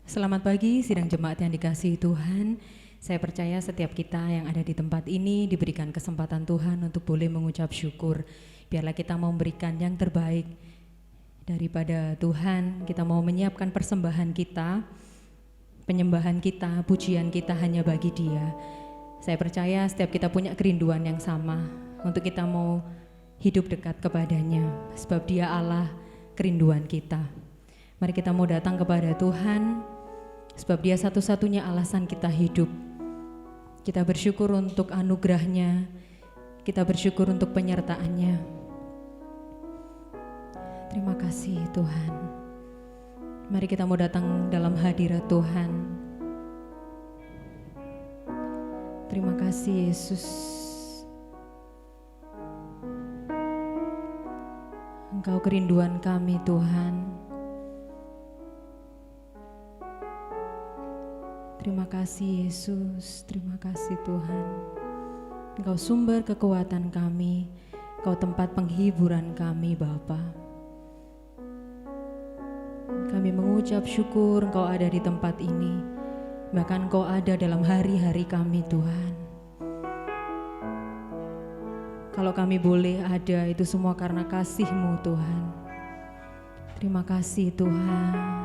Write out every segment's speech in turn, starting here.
Selamat pagi sidang jemaat yang dikasihi Tuhan. Saya percaya setiap kita yang ada di tempat ini diberikan kesempatan Tuhan untuk boleh mengucap syukur. Biarlah kita mau memberikan yang terbaik daripada Tuhan. Kita mau menyiapkan persembahan kita, penyembahan kita, pujian kita hanya bagi Dia. Saya percaya setiap kita punya kerinduan yang sama untuk kita mau hidup dekat kepadanya, sebab Dia Allah kerinduan kita. Mari kita mau datang kepada Tuhan, sebab Dia satu-satunya alasan kita hidup. Kita bersyukur untuk anugerah-Nya, kita bersyukur untuk penyertaan-Nya. Terima kasih Tuhan. Mari kita mau datang dalam hadirat Tuhan. Terima kasih Yesus. Engkau kerinduan kami Tuhan. Terima kasih Yesus, terima kasih Tuhan. Engkau sumber kekuatan kami, Engkau tempat penghiburan kami Bapa. Kami mengucap syukur Engkau ada di tempat ini, bahkan Engkau ada dalam hari-hari kami Tuhan. Kalau kami boleh ada, itu semua karena kasih-Mu Tuhan. Terima kasih Tuhan.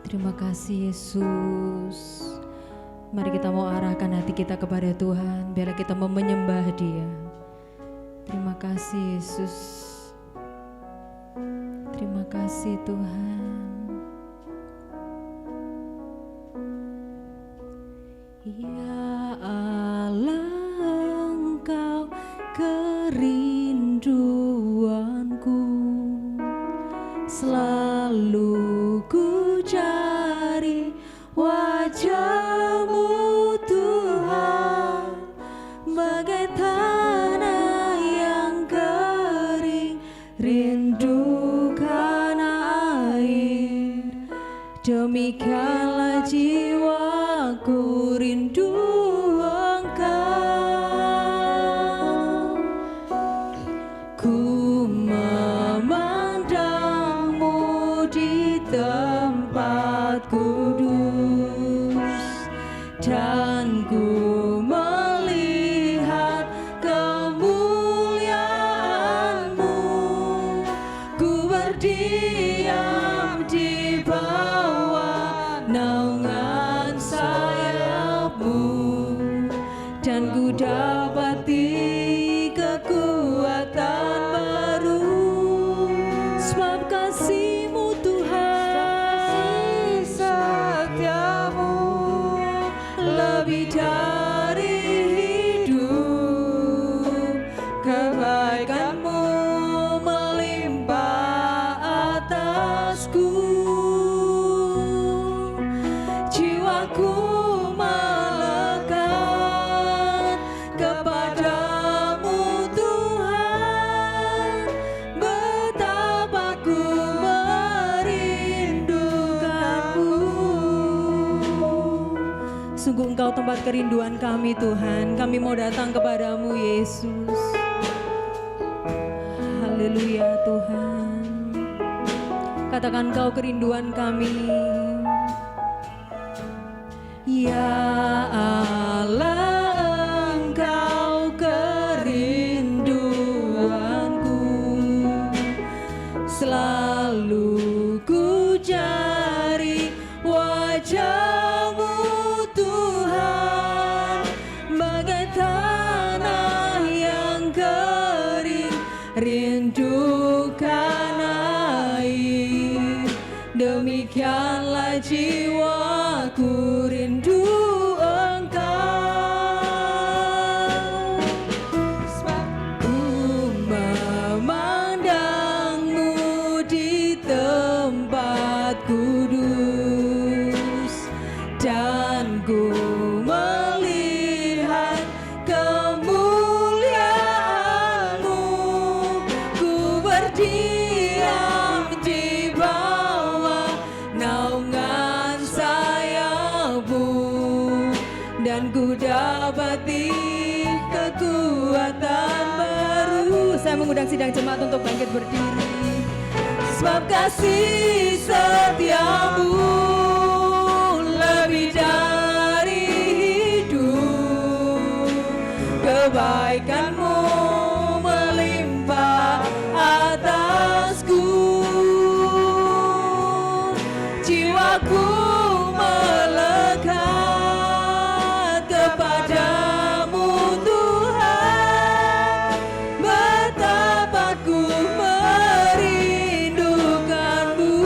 Terima kasih Yesus. Mari kita mau arahkan hati kita kepada Tuhan, biarlah kita mau menyembah Dia. Terima kasih Yesus. Terima kasih Tuhan. Ya Allah, Engkau kerinduanku, selalu ku cari wajah-Mu Tuhan, bagai tanah yang kering rindukan air. Demikianlah jiwaku rindu Engkau. Ku memandang-Mu di tempat kudus, dan ku melihat kemuliaan-Mu. Ku berdiam di bawah naungan sayap-Mu, dan ku dapati kekuatan baru, sebab kasih-Mu Tuhan setiamu lebih dari hidup. Kebaikan-Mu melimpah atasku. Jiwaku melekat kepadamu Tuhan, betapa ku merindukan-Mu. Sungguh Engkau tempat kerinduan kami Tuhan. Kami mau datang kepadamu Yesus. Haleluya Tuhan. Katakan Engkau kerinduan kami. Ya Allah, Engkau kerinduanku, selalu ku cari wajah-Mu Tuhan, bagai tanah yang kering rindukan air. Demikianlah jiwaku rindu Engkau, sebab ku memandang-Mu di tempat kudus, dan ku melihat kemuliaan-Mu. Ku berdiam di bawah naungan sayap-Mu, dan ku dapati kekuatan baru. Saya mengundang sidang jemaat untuk bangkit berdiri. Sebab kasih setiamu jiwaku melekat kepadamu Tuhan, betapa ku merindukanmu,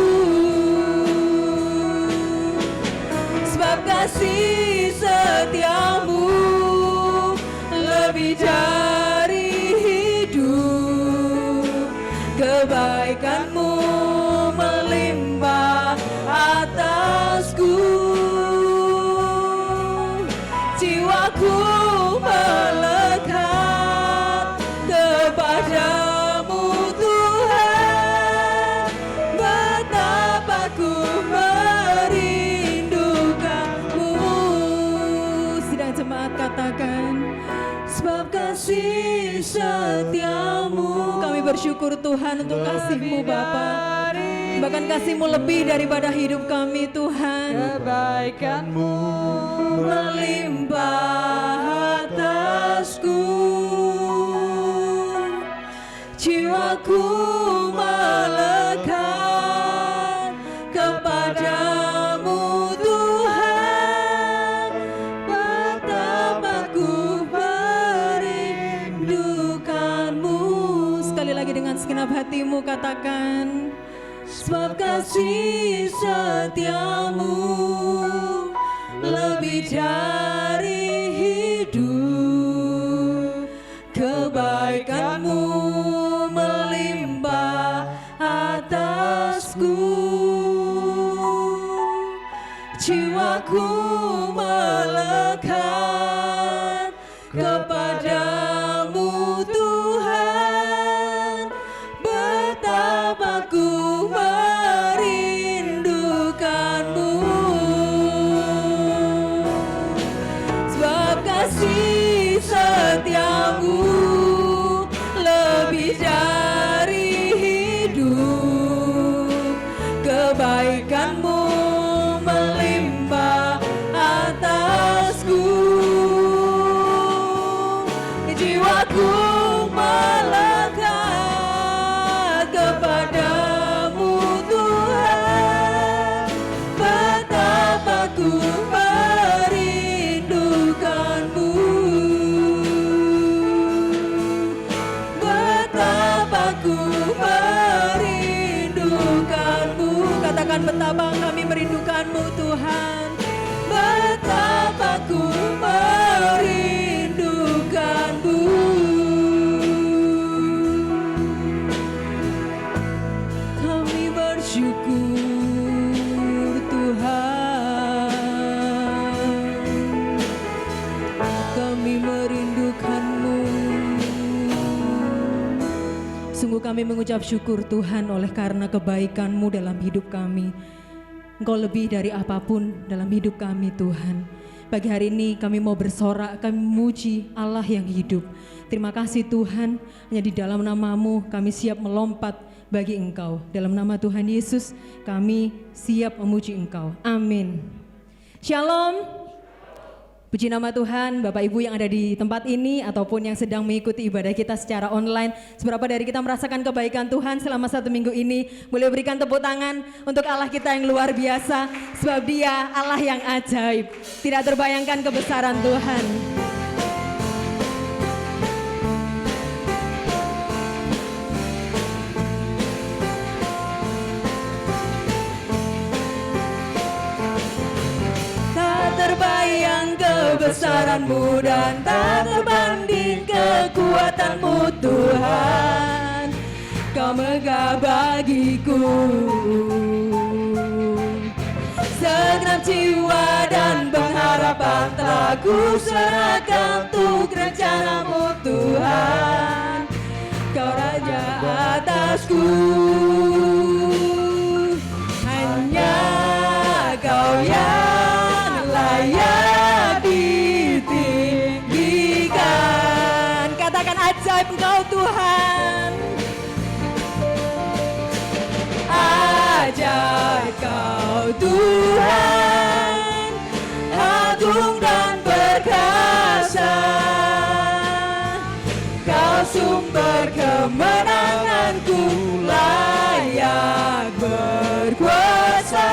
sebab kasih setiamu lebih dari hidup, kebaikanmu melimpah atasku, jiwaku melekat kepadamu Tuhan, betapa ku merindukanmu. Sidang jemaat katakan, sebab kasih setiamu. Kami bersyukur Tuhan untuk kasih-Mu Bapa. Bahkan kasih-Mu lebih daripada hidup kami Tuhan. Kebaikan-Mu melimpah atasku, jiwaku melekat kepadamu Tuhan, betapa ku merindukanmu. Sekali lagi dengan segenap hatimu katakan, sebab kasih setiamu lebih dari hidup, kebaikanmu melimpah atasku, jiwaku melekat kepadamu Tuhan, betapa ku merindukanmu, sebab kasih setiamu lebih dari hidup, kebaikanmu melimpah atasku, jiwaku melekat kepadamu Tuhan, betapa ku merindukanmu, betapa ku merindukanmu. Katakan, betapa kami merindukanmu Tuhan, betapa ku merindukanmu. Kami bersyukur Tuhan, kami merindukanmu. Sungguh kami mengucap syukur Tuhan oleh karena kebaikan-Mu dalam hidup kami. Engkau lebih dari apapun dalam hidup kami Tuhan. Pagi hari ini kami mau bersorak, kami memuji Allah yang hidup. Terima kasih Tuhan, hanya di dalam nama-Mu kami siap melompat bagi Engkau. Dalam nama Tuhan Yesus kami siap memuji Engkau. Amin. Shalom. Puji nama Tuhan, Bapak Ibu yang ada di tempat ini ataupun yang sedang mengikuti ibadah kita secara online. Seberapa dari kita merasakan kebaikan Tuhan selama 1 minggu ini? Boleh berikan tepuk tangan untuk Allah kita yang luar biasa, sebab Dia Allah yang ajaib. Tidak terbayangkan kebesaran Tuhan. Terbayang kebesaran-Mu dan tak terbanding kekuatan-Mu Tuhan. Kau megah bagiku segenap jiwa dan pengharapan telah ku serahkan untuk rencana-Mu Tuhan. Kau Raja atasku, hanya Kau yang layak ditinggikan. Katakan, ajaib Engkau Tuhan, ajaib Kau Tuhan, agung dan perkasa. Kau sumber kemenanganku, layak berkuasa.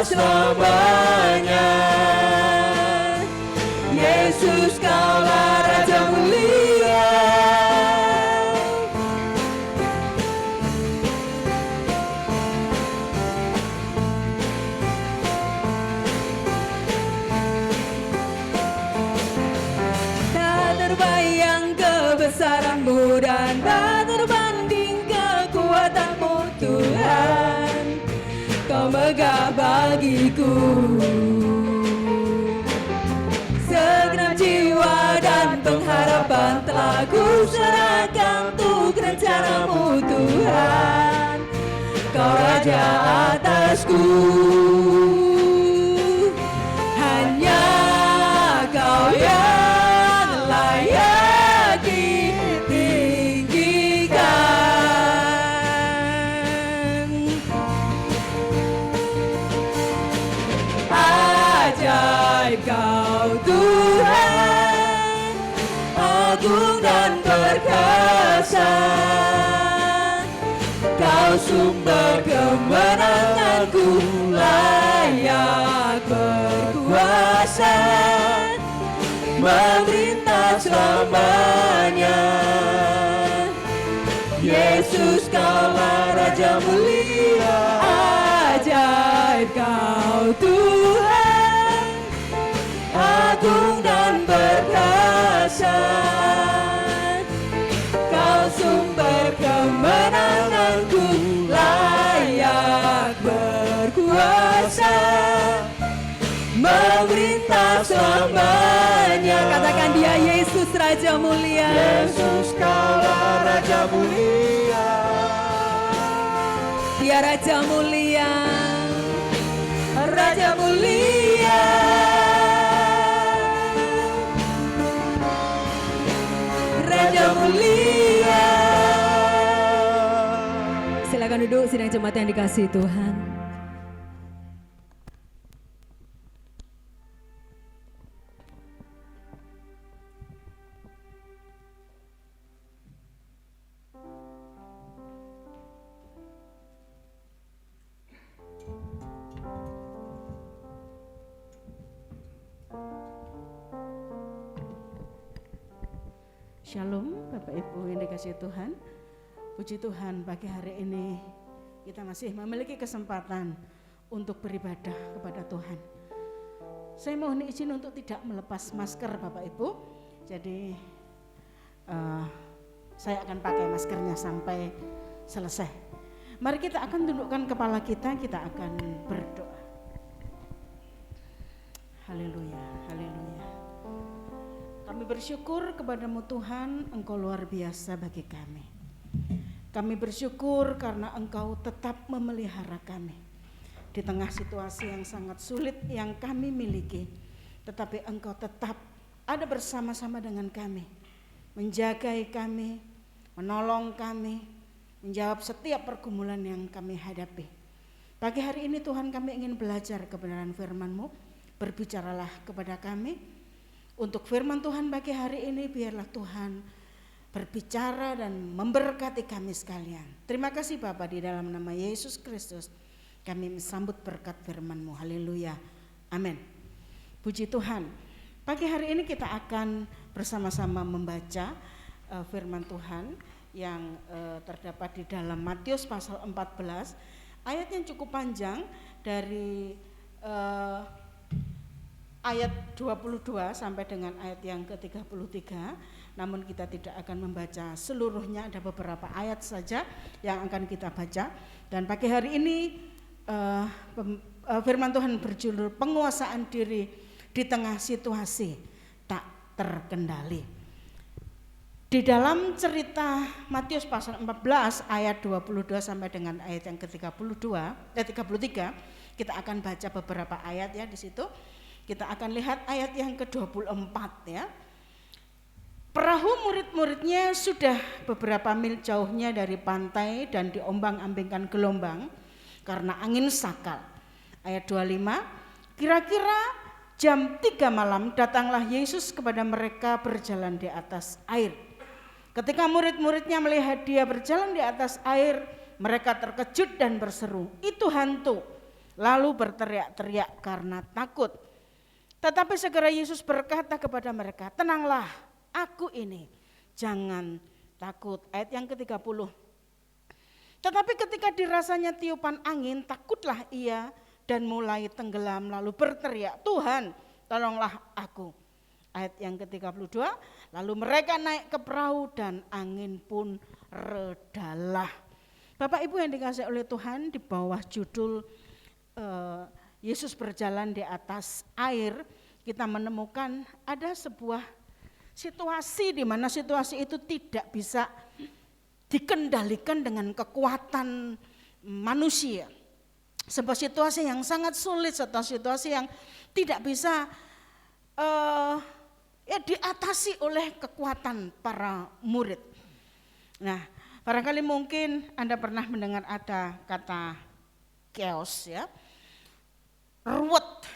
selamanya. Yesus, Kaulah Raja mulia. Tak terbayang kebesaran-Mu dan tak terbanding kekuatan-Mu, Tuhan. Kau megah bagiku. Segenap jiwa dan pengharapan telah ku serahkan untuk rencana-Mu, Tuhan. Kau Raja atasku. Hanya Kau yang layak ditinggikan. Ajaib Kau Tuhan, agung dan perkasa. Kau sumber kemenanganku, layak berkuasa, memerintah selamanya. Yesus, Kaulah Raja mulia. Ajaib Kau Tuhan, agung dan perkasa. Kau sumber kemenanganku, layak berkuasa, memerintah selamanya. Katakan Dia, Yesus Raja mulia. Yesus, Kaulah Raja mulia. Dia Raja mulia, Raja mulia. Raja mulia. Silakan duduk, sidang jemaat yang dikasihi Tuhan. Shalom Bapak Ibu yang dikasihi Tuhan. Puji Tuhan, pagi hari ini kita masih memiliki kesempatan untuk beribadah kepada Tuhan. Saya mohon izin untuk tidak melepas masker Bapak Ibu. Jadi saya akan pakai maskernya sampai selesai. Mari kita akan tundukkan kepala kita akan berdoa. Haleluya, haleluya. Kami bersyukur kepada-Mu Tuhan, Engkau luar biasa bagi kami. Kami bersyukur karena Engkau tetap memelihara kami. Di tengah situasi yang sangat sulit yang kami miliki, tetapi Engkau tetap ada bersama-sama dengan kami. Menjagai kami, menolong kami, menjawab setiap pergumulan yang kami hadapi. Pagi hari ini Tuhan, kami ingin belajar kebenaran firman-Mu. Berbicaralah kepada kami. Untuk firman Tuhan pagi hari ini, biarlah Tuhan berbicara dan memberkati kami sekalian. Terima kasih Bapa, di dalam nama Yesus Kristus kami sambut berkat firman-Mu. Haleluya, amin. Puji Tuhan. Pagi hari ini kita akan bersama-sama membaca firman Tuhan yang terdapat di dalam Matius pasal 14, ayat yang cukup panjang dari ayat 22 sampai dengan ayat yang ke-33. Namun kita tidak akan membaca seluruhnya, ada beberapa ayat saja yang akan kita baca. Dan pagi hari ini firman Tuhan berjudul penguasaan diri di tengah situasi tak terkendali. Di dalam cerita Matius pasal 14 ayat 22 sampai dengan ayat yang ke-33, kita akan baca beberapa ayat ya di situ. Kita akan lihat ayat yang ke-24 ya. Perahu murid-muridnya sudah beberapa mil jauhnya dari pantai dan diombang-ambingkan gelombang karena angin sakal. Ayat 25, kira-kira jam 3 malam datanglah Yesus kepada mereka berjalan di atas air. Ketika murid-muridnya melihat Dia berjalan di atas air, mereka terkejut dan berseru, "Itu hantu!" lalu berteriak-teriak karena takut. Tetapi segera Yesus berkata kepada mereka, tenanglah, aku ini, jangan takut. Ayat yang ke-30. Tetapi ketika dirasanya tiupan angin, takutlah ia dan mulai tenggelam lalu berteriak, Tuhan tolonglah aku. Ayat yang ke-32, lalu mereka naik ke perahu dan angin pun redalah. Bapak Ibu yang dikasihi oleh Tuhan, di bawah judul Yesus berjalan di atas air, kita menemukan ada sebuah situasi di mana situasi itu tidak bisa dikendalikan dengan kekuatan manusia. Sebuah situasi yang sangat sulit, sebuah situasi yang tidak bisa diatasi oleh kekuatan para murid. Nah, barangkali mungkin Anda pernah mendengar ada kata chaos ya, ruwet,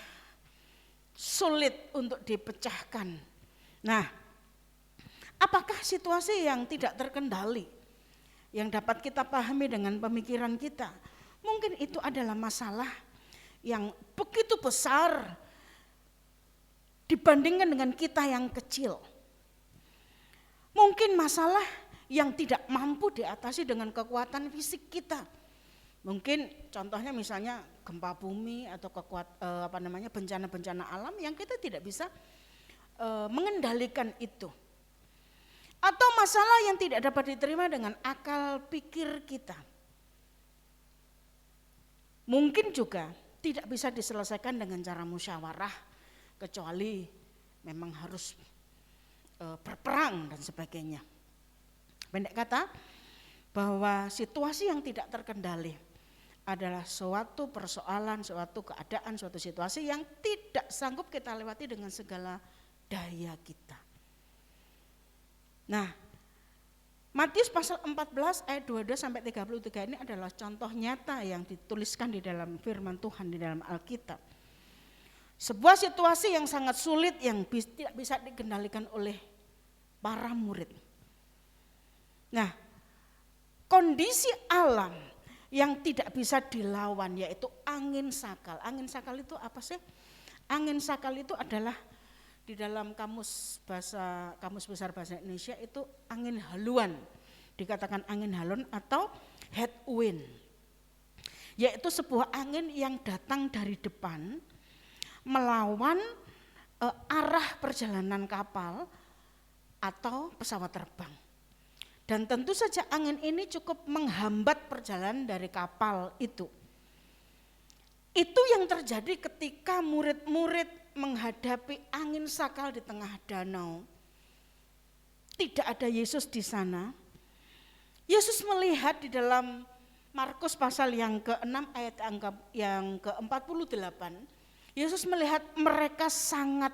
sulit untuk dipecahkan. Nah, apakah situasi yang tidak terkendali yang dapat kita pahami dengan pemikiran kita? Mungkin itu adalah masalah yang begitu besar dibandingkan dengan kita yang kecil. Mungkin masalah yang tidak mampu diatasi dengan kekuatan fisik kita. Mungkin contohnya misalnya gempa bumi atau bencana-bencana alam yang kita tidak bisa mengendalikan itu. Atau masalah yang tidak dapat diterima dengan akal pikir kita. Mungkin juga tidak bisa diselesaikan dengan cara musyawarah, kecuali memang harus berperang dan sebagainya. Pendek kata, bahwa situasi yang tidak terkendali adalah suatu persoalan, suatu keadaan, suatu situasi yang tidak sanggup kita lewati dengan segala daya kita. Nah, Matius pasal 14 ayat 22 sampai 33 ini adalah contoh nyata yang dituliskan di dalam firman Tuhan di dalam Alkitab. Sebuah situasi yang sangat sulit yang tidak bisa dikendalikan oleh para murid. Nah, kondisi alam yang tidak bisa dilawan yaitu angin sakal. Angin sakal itu apa sih? Angin sakal itu adalah di dalam kamus besar bahasa Indonesia itu angin haluan, dikatakan angin haluan atau headwind, yaitu sebuah angin yang datang dari depan melawan arah perjalanan kapal atau pesawat terbang. Dan tentu saja angin ini cukup menghambat perjalanan dari kapal itu. Itu yang terjadi ketika murid-murid menghadapi angin sakal di tengah danau. Tidak ada Yesus di sana. Yesus melihat di dalam Markus pasal yang ke-6 ayat yang ke-48. Yesus melihat mereka sangat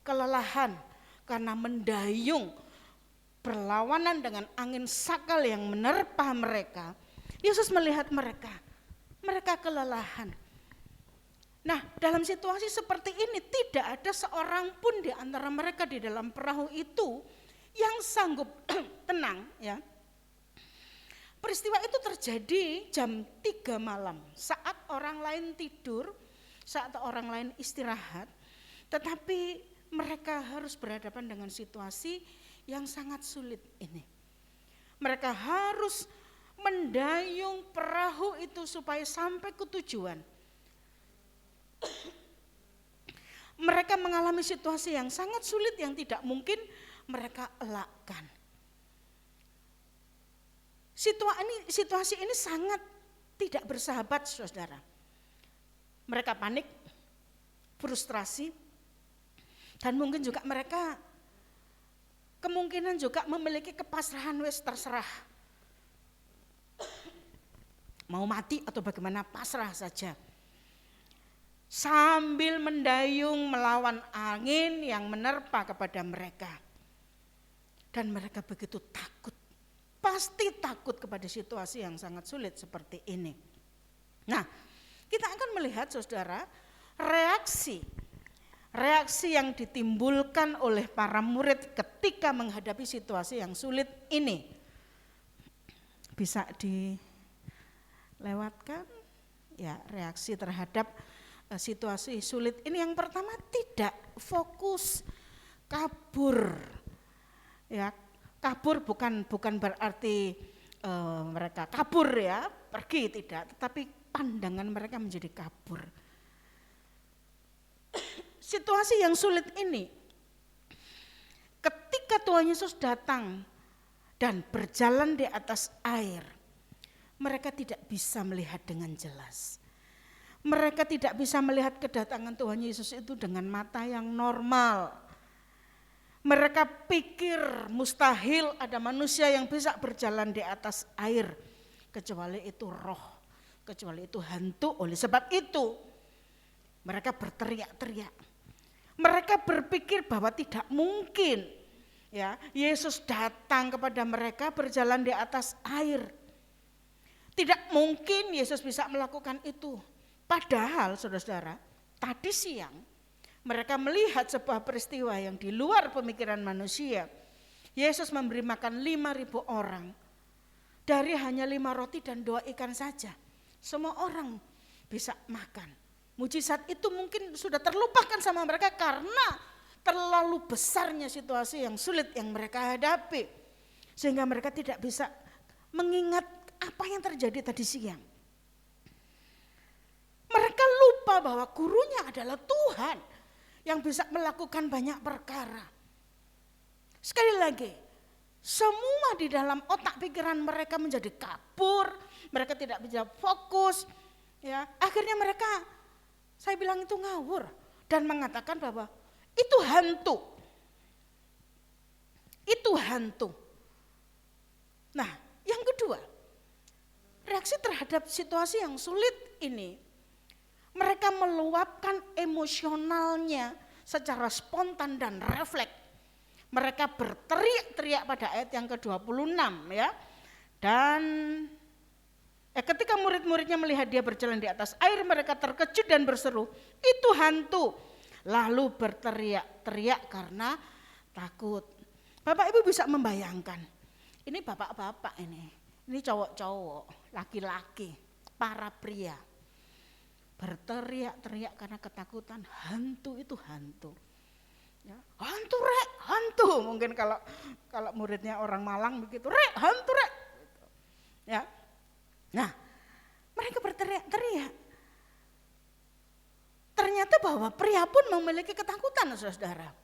kelelahan karena mendayung berlawanan dengan angin sakal yang menerpa mereka. Yesus melihat mereka kelelahan. Nah, dalam situasi seperti ini tidak ada seorang pun di antara mereka di dalam perahu itu yang sanggup tenang ya. Peristiwa itu terjadi jam 3 malam saat orang lain tidur, saat orang lain istirahat, tetapi mereka harus berhadapan dengan situasi yang sangat sulit ini. Mereka harus mendayung perahu itu supaya sampai ke tujuan. Mereka mengalami situasi yang sangat sulit yang tidak mungkin mereka elakkan. Situasi ini sangat tidak bersahabat, saudara. Mereka panik, frustrasi, dan mungkin juga mereka kemungkinan juga memiliki kepasrahan, wes terserah. Mau mati atau bagaimana, pasrah saja. Sambil mendayung melawan angin yang menerpa kepada mereka. Dan mereka begitu takut, pasti takut kepada situasi yang sangat sulit seperti ini. Nah, kita akan melihat saudara, reaksi yang ditimbulkan oleh para murid ketika menghadapi situasi yang sulit ini. Bisa dilewatkan ya reaksi terhadap situasi sulit ini. Yang pertama, tidak fokus, kabur. Ya, kabur bukan berarti mereka kabur ya, pergi, tidak, tetapi pandangan mereka menjadi kabur. Situasi yang sulit ini, ketika Tuhan Yesus datang dan berjalan di atas air, mereka tidak bisa melihat dengan jelas. Mereka tidak bisa melihat kedatangan Tuhan Yesus itu dengan mata yang normal. Mereka pikir mustahil ada manusia yang bisa berjalan di atas air, kecuali itu roh, kecuali itu hantu. Oleh sebab itu mereka berteriak-teriak. Mereka berpikir bahwa tidak mungkin ya Yesus datang kepada mereka berjalan di atas air. Tidak mungkin Yesus bisa melakukan itu. Padahal saudara-saudara, tadi siang mereka melihat sebuah peristiwa yang di luar pemikiran manusia. Yesus memberi makan 5.000 orang dari hanya 5 roti dan 2 ikan saja. Semua orang bisa makan. Mujizat itu mungkin sudah terlupakan sama mereka karena terlalu besarnya situasi yang sulit yang mereka hadapi. Sehingga mereka tidak bisa mengingat apa yang terjadi tadi siang. Mereka lupa bahwa gurunya adalah Tuhan yang bisa melakukan banyak perkara. Sekali lagi, semua di dalam otak pikiran mereka menjadi kabur, mereka tidak bisa fokus. Ya, akhirnya mereka, saya bilang itu ngawur dan mengatakan bahwa itu hantu. Itu hantu. Nah, yang kedua, reaksi terhadap situasi yang sulit ini, mereka meluapkan emosionalnya secara spontan dan refleks. Mereka berteriak-teriak pada ayat yang ke-26 ya. Dan ketika murid-muridnya melihat dia berjalan di atas air, mereka terkejut dan berseru, "Itu hantu." Lalu berteriak-teriak karena takut. Bapak Ibu bisa membayangkan. Ini bapak-bapak ini cowok-cowok, laki-laki, para pria. Berteriak-teriak karena ketakutan. Hantu itu hantu. Ya, hantu rek, hantu. Mungkin kalau muridnya orang Malang begitu, rek, hantu rek. Gitu. Ya. Nah, mereka berteriak-teriak. Ternyata bahwa pria pun memiliki ketakutan, saudara.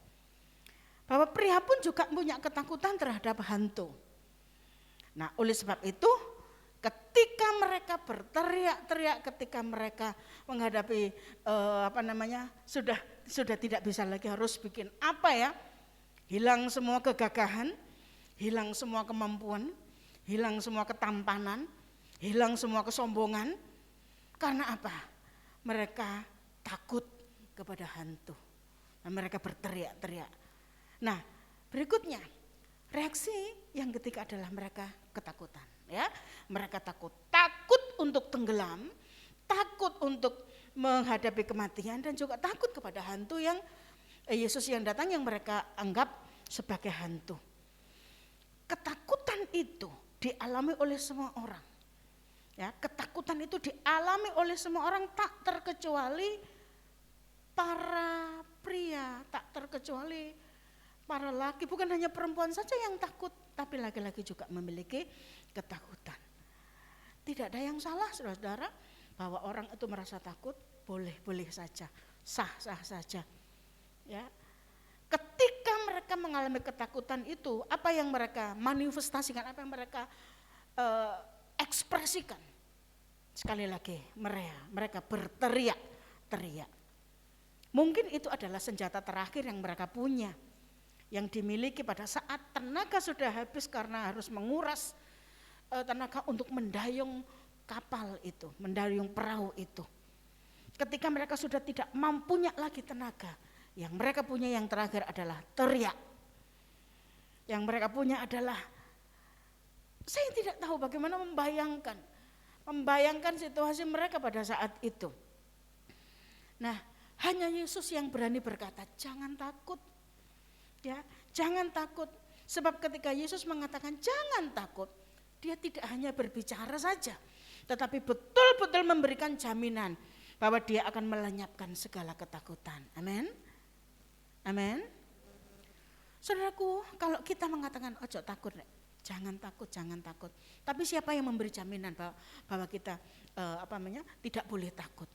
Bahwa pria pun juga punya ketakutan terhadap hantu. Nah, oleh sebab itu, ketika mereka berteriak-teriak, ketika mereka menghadapi sudah tidak bisa lagi, harus bikin apa ya? Hilang semua kegagahan, hilang semua kemampuan, hilang semua ketampanan, hilang semua kesombongan. Karena apa? Mereka takut kepada hantu. Dan mereka berteriak-teriak. Nah, berikutnya reaksi yang ketiga adalah mereka ketakutan. Ya, mereka takut untuk tenggelam, takut untuk menghadapi kematian, dan juga takut kepada hantu yang Yesus yang datang yang mereka anggap sebagai hantu. Ketakutan itu dialami oleh semua orang. Ya, ketakutan itu dialami oleh semua orang, tak terkecuali para pria, tak terkecuali para laki. Bukan hanya perempuan saja yang takut, tapi laki-laki juga memiliki ketakutan. Tidak ada yang salah, saudara-saudara, bahwa orang itu merasa takut, boleh-boleh saja, sah-sah saja. Ya. Ketika mereka mengalami ketakutan itu, apa yang mereka manifestasikan, apa yang mereka ekspresikan? Sekali lagi, mereka berteriak-teriak. Mungkin itu adalah senjata terakhir yang mereka punya, yang dimiliki pada saat tenaga sudah habis karena harus menguras tenaga untuk mendayung kapal itu, mendayung perahu itu. Ketika mereka sudah tidak mampunya lagi tenaga, yang mereka punya yang terakhir adalah teriak. Yang mereka punya adalah, saya tidak tahu bagaimana membayangkan situasi mereka pada saat itu. Nah, hanya Yesus yang berani berkata, jangan takut. Ya, jangan takut. Sebab ketika Yesus mengatakan jangan takut, dia tidak hanya berbicara saja, tetapi betul-betul memberikan jaminan bahwa dia akan melenyapkan segala ketakutan. Amin. Amin. Saudaraku, kalau kita mengatakan ojo takut, jangan takut, jangan takut. Tapi siapa yang memberi jaminan bahwa kita tidak boleh takut?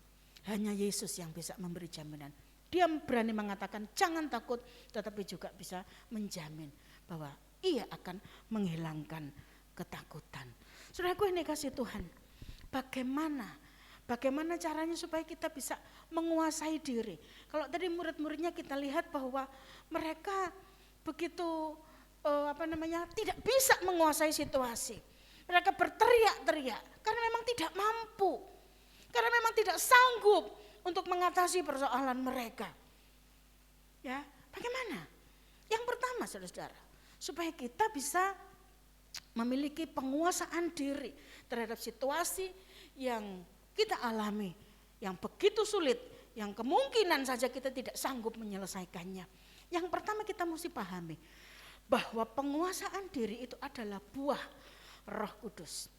Hanya Yesus yang bisa memberi jaminan. Dia berani mengatakan jangan takut, tetapi juga bisa menjamin bahwa ia akan menghilangkan ketakutan. Saudaraku ini kasih Tuhan, bagaimana caranya supaya kita bisa menguasai diri? Kalau tadi murid-muridnya kita lihat bahwa mereka begitu tidak bisa menguasai situasi. Mereka berteriak-teriak karena memang tidak mampu, karena memang tidak sanggup untuk mengatasi persoalan mereka. Ya, bagaimana? Yang pertama, saudara, supaya kita bisa memiliki penguasaan diri terhadap situasi yang kita alami, yang begitu sulit, yang kemungkinan saja kita tidak sanggup menyelesaikannya. Yang pertama kita mesti pahami bahwa penguasaan diri itu adalah buah Roh Kudus.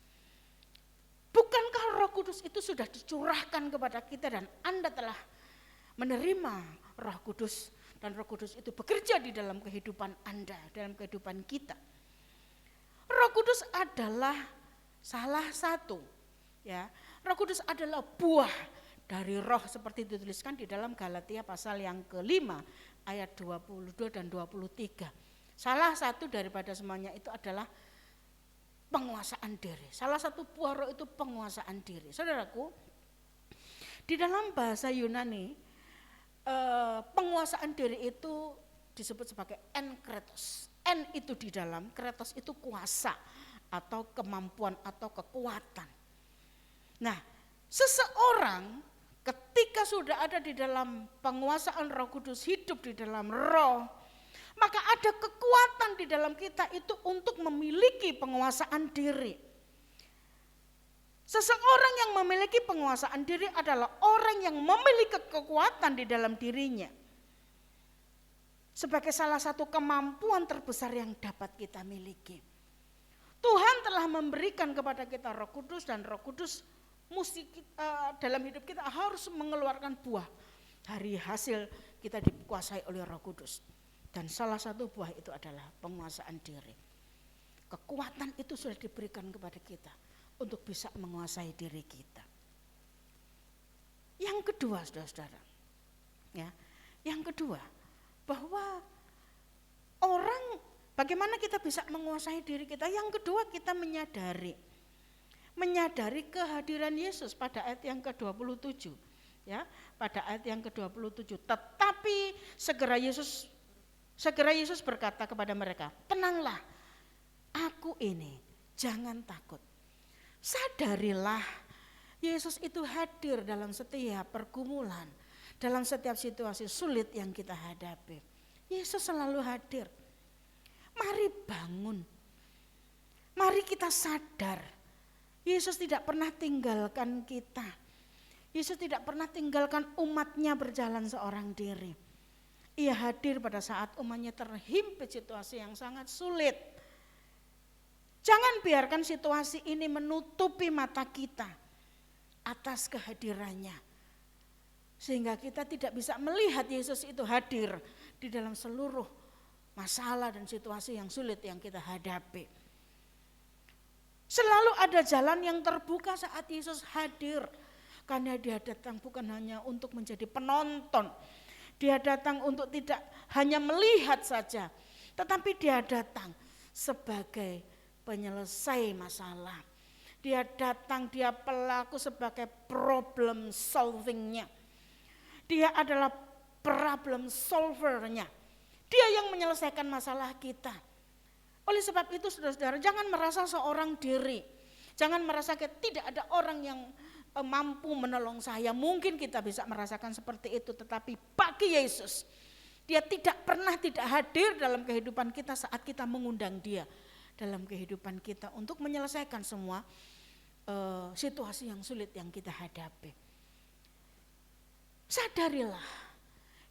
Bukankah Roh Kudus itu sudah dicurahkan kepada kita dan Anda telah menerima Roh Kudus, dan Roh Kudus itu bekerja di dalam kehidupan Anda, dalam kehidupan kita. Roh Kudus adalah salah satu, ya. Roh Kudus adalah buah dari Roh seperti dituliskan di dalam Galatia pasal yang ke-5 ayat 22 dan 23. Salah satu daripada semuanya itu adalah penguasaan diri. Salah satu buah Roh itu penguasaan diri. Saudaraku, di dalam bahasa Yunani penguasaan diri itu disebut sebagai enkretos. En itu di dalam, kretos itu kuasa atau kemampuan atau kekuatan. Nah, seseorang ketika sudah ada di dalam penguasaan Roh Kudus, hidup di dalam Roh, maka ada kekuatan di dalam kita itu untuk memiliki penguasaan diri. Seseorang yang memiliki penguasaan diri adalah orang yang memiliki kekuatan di dalam dirinya. Sebagai salah satu kemampuan terbesar yang dapat kita miliki. Tuhan telah memberikan kepada kita Roh Kudus, dan Roh Kudus dalam hidup kita harus mengeluarkan buah dari hasil kita dikuasai oleh Roh Kudus. Dan salah satu buah itu adalah penguasaan diri. Kekuatan itu sudah diberikan kepada kita untuk bisa menguasai diri kita. Yang kedua, saudara-saudara, ya, yang kedua, bahwa bagaimana kita bisa menguasai diri kita? Yang kedua, kita menyadari kehadiran Yesus pada ayat yang ke-27, ya, pada ayat yang ke-27. Tetapi segera Yesus berkata kepada mereka, tenanglah, aku ini, jangan takut. Sadarilah, Yesus itu hadir dalam setiap pergumulan, dalam setiap situasi sulit yang kita hadapi. Yesus selalu hadir. Mari bangun, mari kita sadar, Yesus tidak pernah tinggalkan kita. Yesus tidak pernah tinggalkan umatnya berjalan seorang diri. Ia hadir pada saat umatnya terhimpit situasi yang sangat sulit. Jangan biarkan situasi ini menutupi mata kita atas kehadirannya. Sehingga kita tidak bisa melihat Yesus itu hadir di dalam seluruh masalah dan situasi yang sulit yang kita hadapi. Selalu ada jalan yang terbuka saat Yesus hadir. Karena dia datang bukan hanya untuk menjadi penonton. Dia datang untuk tidak hanya melihat saja, tetapi dia datang sebagai penyelesai masalah. Dia datang, dia pelaku sebagai problem solvingnya. Dia adalah problem solvernya. Dia yang menyelesaikan masalah kita. Oleh sebab itu, saudara-saudara, jangan merasa seorang diri. Jangan merasa tidak ada orang yang mampu menolong saya. Mungkin kita bisa merasakan seperti itu, tetapi bagi Yesus, dia tidak pernah tidak hadir dalam kehidupan kita saat kita mengundang dia dalam kehidupan kita untuk menyelesaikan semua situasi yang sulit yang kita hadapi. Sadarilah,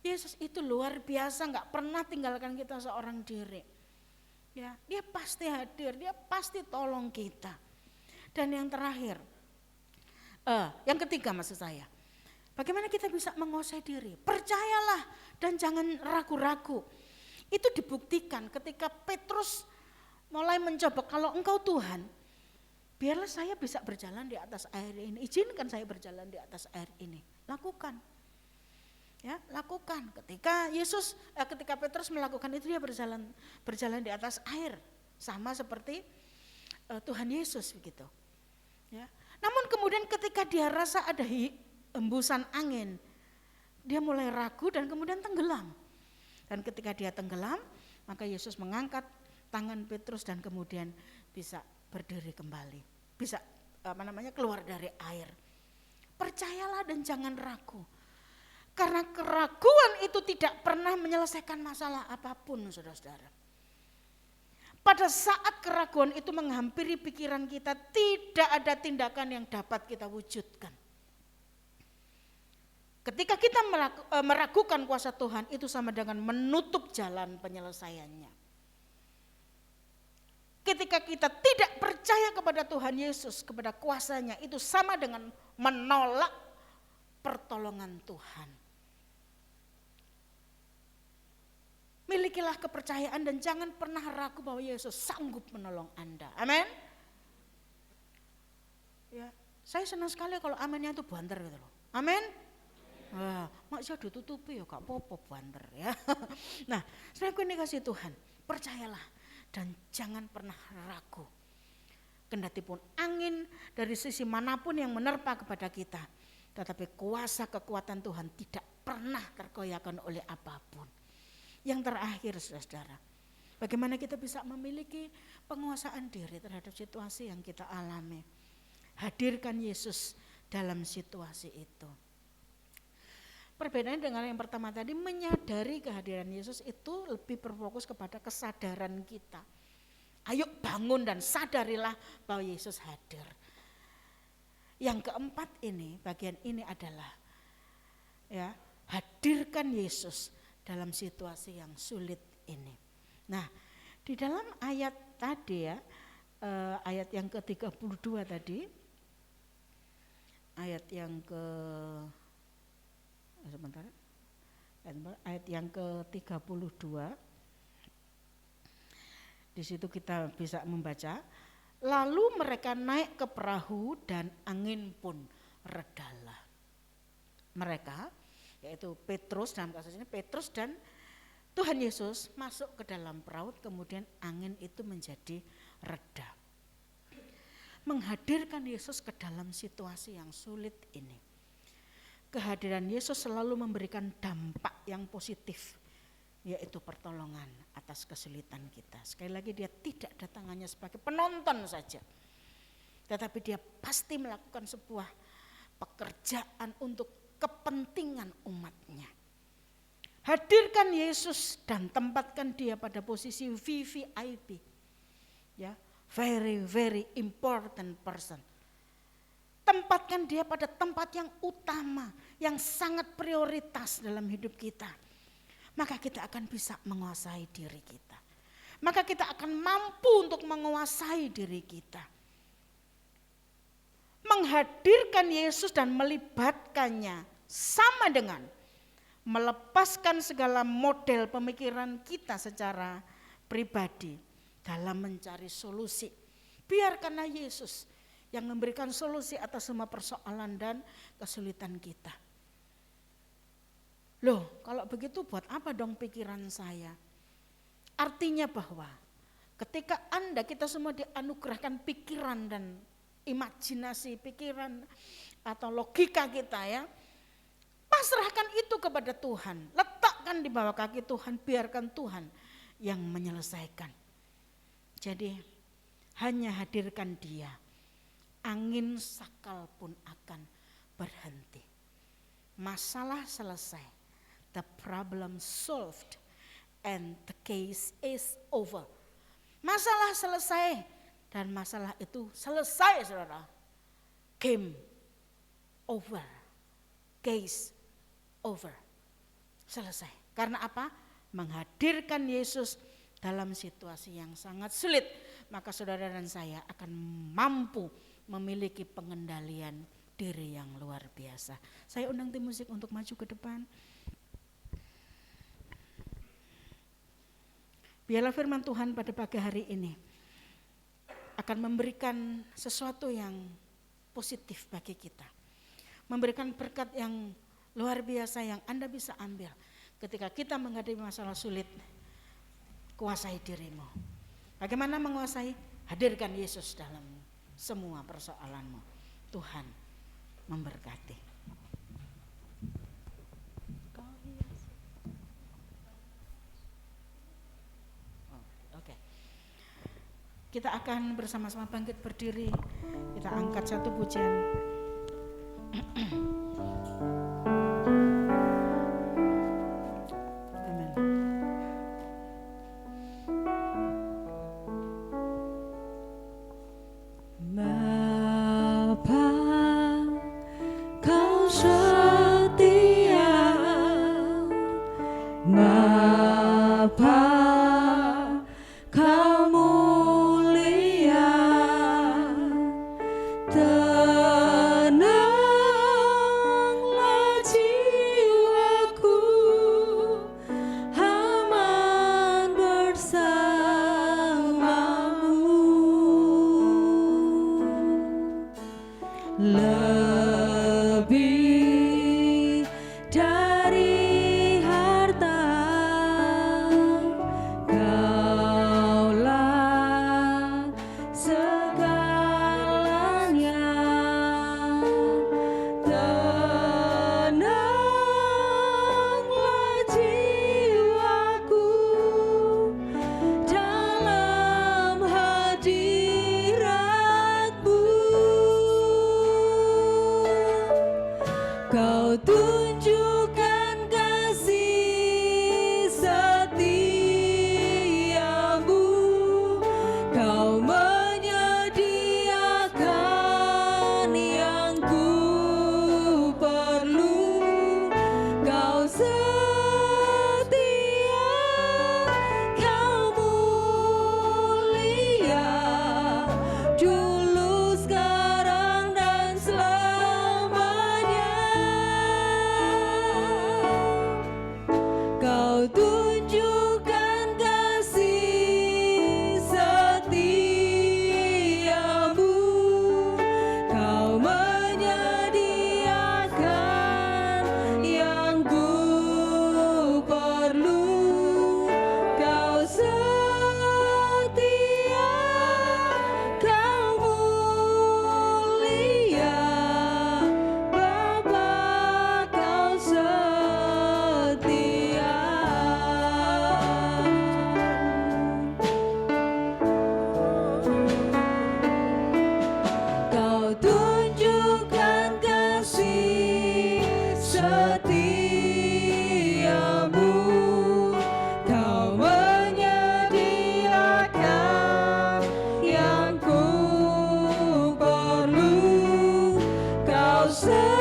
Yesus itu luar biasa, gak pernah tinggalkan kita seorang diri. Ya, dia pasti hadir, dia pasti tolong kita. Dan yang terakhir, Yang ketiga maksud saya, bagaimana kita bisa menguasai diri? Percayalah dan jangan ragu-ragu. Itu dibuktikan ketika Petrus mulai mencoba, kalau engkau Tuhan, biarlah saya bisa berjalan di atas air ini. Izinkan saya berjalan di atas air ini. Lakukan. Ya, lakukan. Ketika Petrus melakukan itu, dia berjalan di atas air, sama seperti Tuhan Yesus begitu. Ya. Namun kemudian ketika dia rasa ada hembusan angin, dia mulai ragu dan kemudian tenggelam. Dan ketika dia tenggelam, maka Yesus mengangkat tangan Petrus dan kemudian bisa berdiri kembali, bisa keluar dari air. Percayalah dan jangan ragu. Karena keraguan itu tidak pernah menyelesaikan masalah apapun, saudara-saudara. Pada saat keraguan itu menghampiri pikiran kita, tidak ada tindakan yang dapat kita wujudkan. Ketika kita meragukan kuasa Tuhan, itu sama dengan menutup jalan penyelesaiannya. Ketika kita tidak percaya kepada Tuhan Yesus, kepada kuasanya, itu sama dengan menolak pertolongan Tuhan. Milikilah kepercayaan dan jangan pernah ragu bahwa Yesus sanggup menolong Anda. Amin. Ya, saya senang sekali kalau aminnya itu banter gitu loh. Amin. Wah, maksudnya ditutupi ya gak apa-apa banter ya. Nah, saya kasih Tuhan, percayalah dan jangan pernah ragu. Kendati pun angin dari sisi manapun yang menerpa kepada kita, tetapi kuasa kekuatan Tuhan tidak pernah tergoyahkan oleh apapun. Yang terakhir, saudara, bagaimana kita bisa memiliki penguasaan diri terhadap situasi yang kita alami. Hadirkan Yesus dalam situasi itu. Perbedaannya dengan yang pertama tadi, menyadari kehadiran Yesus itu lebih berfokus kepada kesadaran kita. Ayo bangun dan sadarilah bahwa Yesus hadir. Yang keempat ini, bagian ini adalah ya, hadirkan Yesus dalam situasi yang sulit ini. Nah, di dalam ayat tadi ya, ayat yang ke-32 tadi, ayat yang ke-32, di situ kita bisa membaca, lalu mereka naik ke perahu dan angin pun redalah. Mereka, yaitu Petrus, dalam kasus ini Petrus dan Tuhan Yesus masuk ke dalam perahu, kemudian angin itu menjadi reda. Menghadirkan Yesus ke dalam situasi yang sulit ini. Kehadiran Yesus selalu memberikan dampak yang positif, yaitu pertolongan atas kesulitan kita. Sekali lagi, dia tidak datang hanya sebagai penonton saja, tetapi dia pasti melakukan sebuah pekerjaan untuk kepentingan umatnya. Hadirkan Yesus dan tempatkan dia pada posisi VVIP. Ya, very very important person. Tempatkan dia pada tempat yang utama, yang sangat prioritas dalam hidup kita. Maka kita akan bisa menguasai diri kita. Maka kita akan mampu untuk menguasai diri kita. Menghadirkan Yesus dan melibatkannya sama dengan melepaskan segala model pemikiran kita secara pribadi dalam mencari solusi. Biarkanlah Yesus yang memberikan solusi atas semua persoalan dan kesulitan kita. Loh, kalau begitu buat apa dong pikiran saya? Artinya bahwa ketika kita semua dianugerahkan pikiran dan imajinasi, pikiran atau logika kita ya, pasrahkan itu kepada Tuhan, letakkan di bawah kaki Tuhan, biarkan Tuhan yang menyelesaikan. Jadi hanya hadirkan dia, angin sakal pun akan berhenti. Masalah selesai, the problem solved and the case is over. Masalah selesai dan masalah itu selesai, saudara. Game over, case over, selesai. Karena apa? Menghadirkan Yesus dalam situasi yang sangat sulit, maka saudara dan saya akan mampu memiliki pengendalian diri yang luar biasa. Saya undang tim musik untuk maju ke depan. Biarlah firman Tuhan pada pagi hari ini akan memberikan sesuatu yang positif bagi kita. Memberikan berkat yang luar biasa yang Anda bisa ambil ketika kita menghadapi masalah sulit. Kuasai dirimu. Bagaimana menguasai? Hadirkan Yesus dalam semua persoalanmu. Tuhan memberkati. Oke. Kita akan bersama-sama bangkit berdiri. Kita angkat satu pujian. Amin. Bapa, kau setia. Bapa, kau mulia. Tenanglah jiwaku, aman bersamamu. Lebih dari harta, Kaulah segalanya. Tenanglah jiwaku dalam hadirat-Mu. Kau tunjukkan kasih setiamu. Kau menyediakan yang ku perlu. Kau setia, kau mulia, dulu, sekarang, dan selamanya. Kau tunjukkan kasih setiamu. Kau menyediakan yang ku perlu. Kau setia, kau mulia, Bapa, kau setia. Kau tunjukkan kasih setiamu. Kau menyediakan yang ku perlu. Kau setia,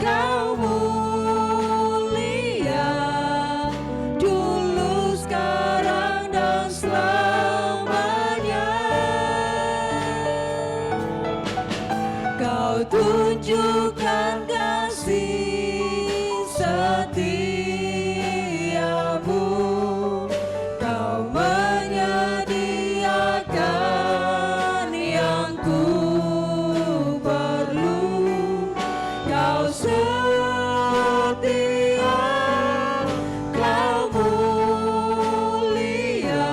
kau mulia, dulu, sekarang, dan selamanya. Kau tunjukkan kasih setiamu. Kau menyediakan yang ku perlu. Kau setia, kau mulia,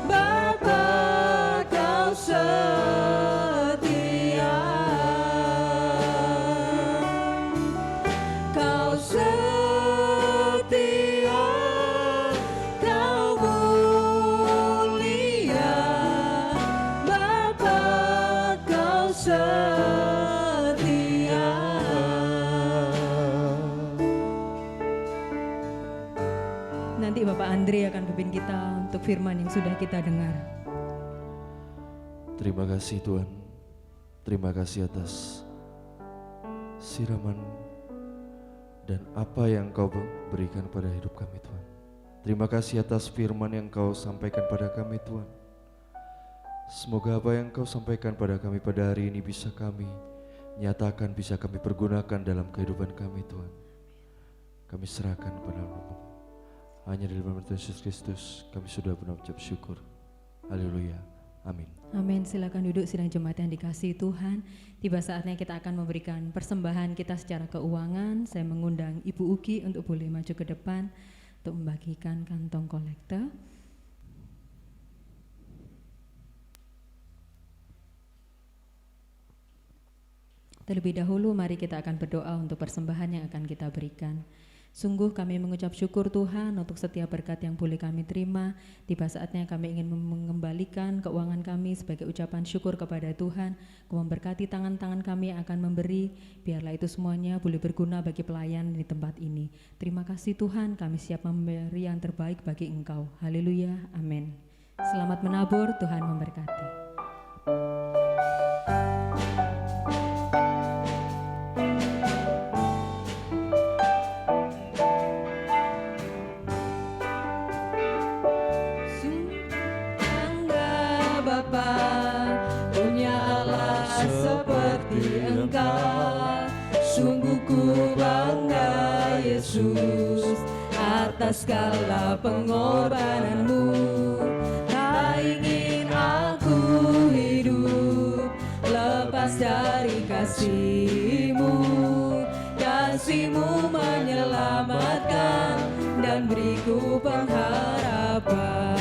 Bapa, kau setia. Kau setia, kau mulia, Bapa, kau setia. Nanti Bapak Andre akan pimpin kita untuk firman yang sudah kita dengar. Terima kasih Tuhan, terima kasih atas siraman dan apa yang Kau berikan pada hidup kami Tuhan. Terima kasih atas firman yang Kau sampaikan pada kami Tuhan. Semoga apa yang Kau sampaikan pada kami pada hari ini bisa kami nyatakan, bisa kami pergunakan dalam kehidupan kami Tuhan. Kami serahkan kepada-Mu. Hanya di dalam nama Yesus Kristus kami sudah berucap syukur. Haleluya. Amin. Amin. Silakan duduk sidang jemaat yang dikasihi Tuhan. Tiba saatnya kita akan memberikan persembahan kita secara keuangan. Saya mengundang Ibu Uki untuk boleh maju ke depan untuk membagikan kantong kolektor. Terlebih dahulu mari kita akan berdoa untuk persembahan yang akan kita berikan. Sungguh kami mengucap syukur Tuhan untuk setiap berkat yang boleh kami terima. Tiba saatnya kami ingin mengembalikan keuangan kami sebagai ucapan syukur kepada Tuhan. Kau memberkati tangan-tangan kami yang akan memberi. Biarlah itu semuanya boleh berguna bagi pelayan di tempat ini. Terima kasih Tuhan, kami siap memberi yang terbaik bagi Engkau. Haleluya, amin. Selamat menabur, Tuhan memberkati. Sungguh ku bangga Yesus atas segala pengorbananmu. Tak ingin aku hidup lepas dari kasih-Mu. Kasih-Mu menyelamatkan dan beriku pengharapan.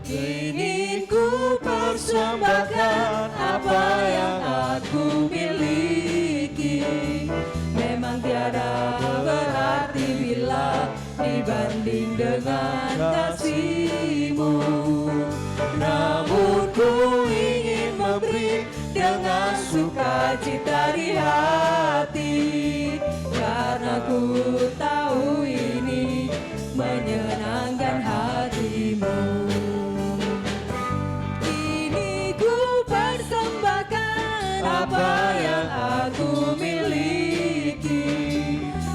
Ingin ku persembahkan apa yang aku miliki. Memang tiada berarti bila dibanding dengan kasih-Mu. Namun ku ingin memberi dengan sukacita di hati, karena ku tahu ini menyenangkan hati-Mu. Apa yang aku miliki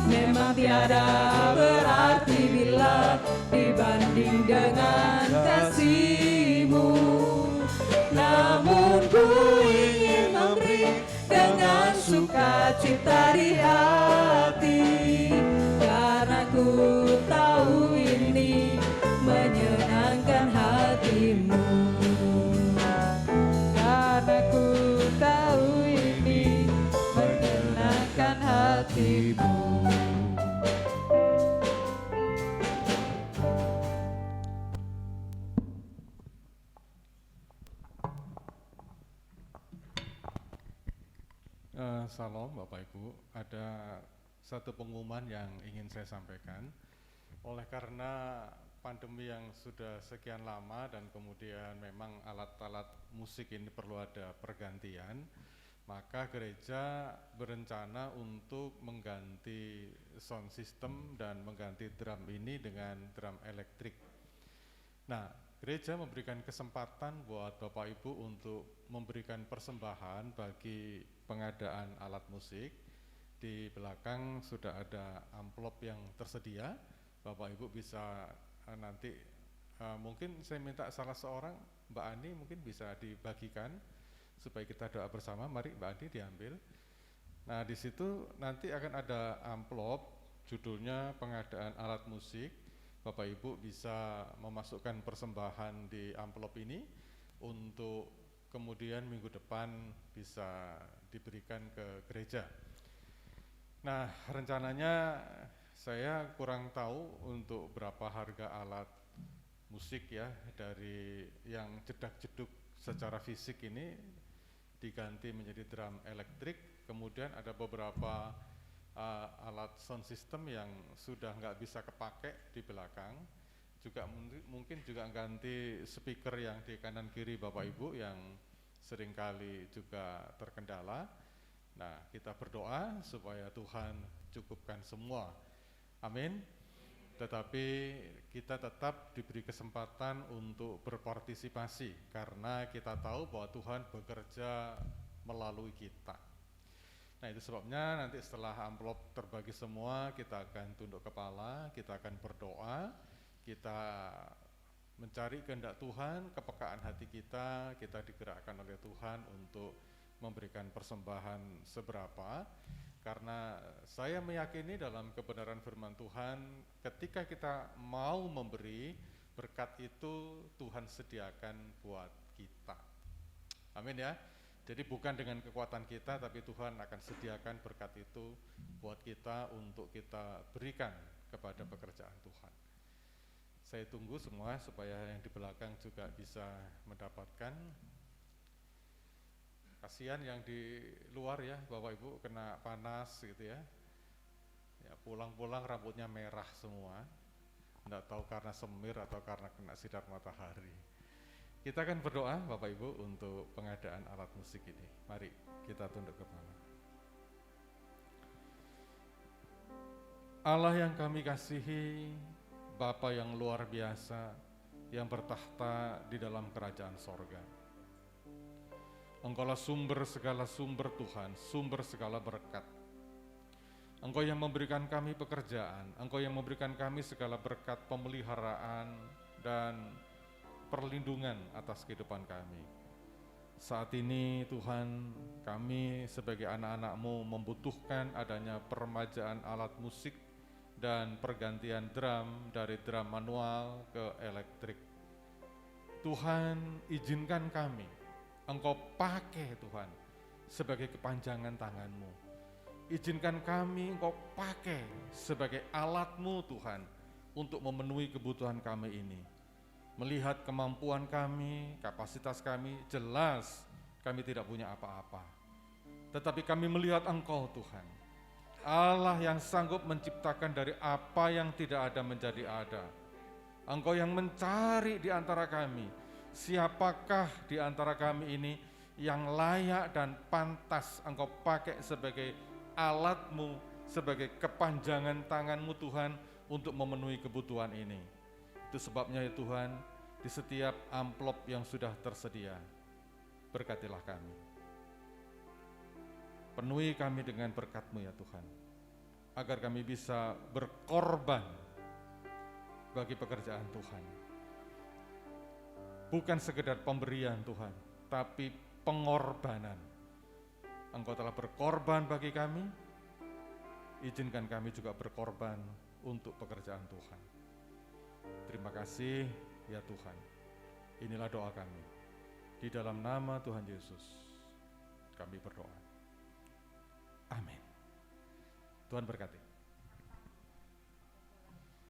memang tiada berarti bila dibanding dengan kasih-Mu. Namun ku ingin memberi dengan sukacita di hati, karena ku tahu ini menyenangkan hati-Mu. Karena ku tahu ini menyenangkan hati-Mu. Salam Bapak Ibu, ada satu pengumuman yang ingin saya sampaikan. Oleh karena pandemi yang sudah sekian lama dan kemudian memang alat-alat musik ini perlu ada pergantian, maka gereja berencana untuk mengganti sound system dan mengganti drum ini dengan drum elektrik. Nah, gereja memberikan kesempatan buat Bapak Ibu untuk memberikan persembahan bagi pengadaan alat musik. Di belakang sudah ada amplop yang tersedia. Bapak Ibu bisa nanti mungkin saya minta salah seorang, Mbak Ani mungkin bisa dibagikan supaya kita doa bersama. Mari Mbak Ani diambil. Nah, di situ nanti akan ada amplop judulnya pengadaan alat musik. Bapak Ibu bisa memasukkan persembahan di amplop ini untuk kemudian minggu depan bisa diberikan ke gereja. Nah, rencananya saya kurang tahu untuk berapa harga alat musik ya, dari yang jedak-jeduk secara fisik ini diganti menjadi drum elektrik, kemudian ada beberapa alat sound system yang sudah nggak bisa kepake di belakang, juga mungkin juga ganti speaker yang di kanan kiri Bapak Ibu yang seringkali juga terkendala. Nah, kita berdoa supaya Tuhan cukupkan semua, amin. Tetapi kita tetap diberi kesempatan untuk berpartisipasi karena kita tahu bahwa Tuhan bekerja melalui kita. Nah, itu sebabnya nanti setelah amplop terbagi semua, kita akan tunduk kepala, kita akan berdoa, kita mencari kehendak Tuhan, kepekaan hati kita digerakkan oleh Tuhan untuk memberikan persembahan seberapa, karena saya meyakini dalam kebenaran firman Tuhan, ketika kita mau memberi, berkat itu Tuhan sediakan buat kita. Amin ya. Jadi bukan dengan kekuatan kita, tapi Tuhan akan sediakan berkat itu buat kita untuk kita berikan kepada pekerjaan Tuhan. Saya tunggu semua supaya yang di belakang juga bisa mendapatkan. Kasihan yang di luar ya, Bapak Ibu kena panas gitu ya. Ya pulang-pulang rambutnya merah semua. Enggak tahu karena semir atau karena kena sinar matahari. Kita akan berdoa Bapak Ibu untuk pengadaan alat musik ini. Mari kita tunduk kepala. Allah yang kami kasihi, Bapa yang luar biasa, yang bertahta di dalam kerajaan sorga. Engkaulah sumber segala sumber Tuhan, sumber segala berkat. Engkau yang memberikan kami pekerjaan, Engkau yang memberikan kami segala berkat pemeliharaan dan perlindungan atas kehidupan kami. Saat ini Tuhan, kami sebagai anak-anak-Mu membutuhkan adanya peremajaan alat musik dan pergantian drum dari drum manual ke elektrik. Tuhan, izinkan kami Engkau pakai Tuhan sebagai kepanjangan tangan-Mu. Izinkan kami Engkau pakai sebagai alat-Mu Tuhan untuk memenuhi kebutuhan kami ini. Melihat kemampuan kami, kapasitas kami, jelas kami tidak punya apa-apa. Tetapi kami melihat Engkau Tuhan, Allah yang sanggup menciptakan dari apa yang tidak ada menjadi ada. Engkau yang mencari di antara kami, siapakah di antara kami ini yang layak dan pantas Engkau pakai sebagai alat-Mu, sebagai kepanjangan tangan-Mu Tuhan untuk memenuhi kebutuhan ini. Itu sebabnya ya Tuhan, di setiap amplop yang sudah tersedia, berkatilah kami. Penuhi kami dengan berkat-Mu ya Tuhan, agar kami bisa berkorban bagi pekerjaan Tuhan. Bukan sekedar pemberian Tuhan, tapi pengorbanan. Engkau telah berkorban bagi kami, izinkan kami juga berkorban untuk pekerjaan Tuhan. Terima kasih ya Tuhan. Inilah doa kami. Di dalam nama Tuhan Yesus kami berdoa. Amin. Tuhan berkati.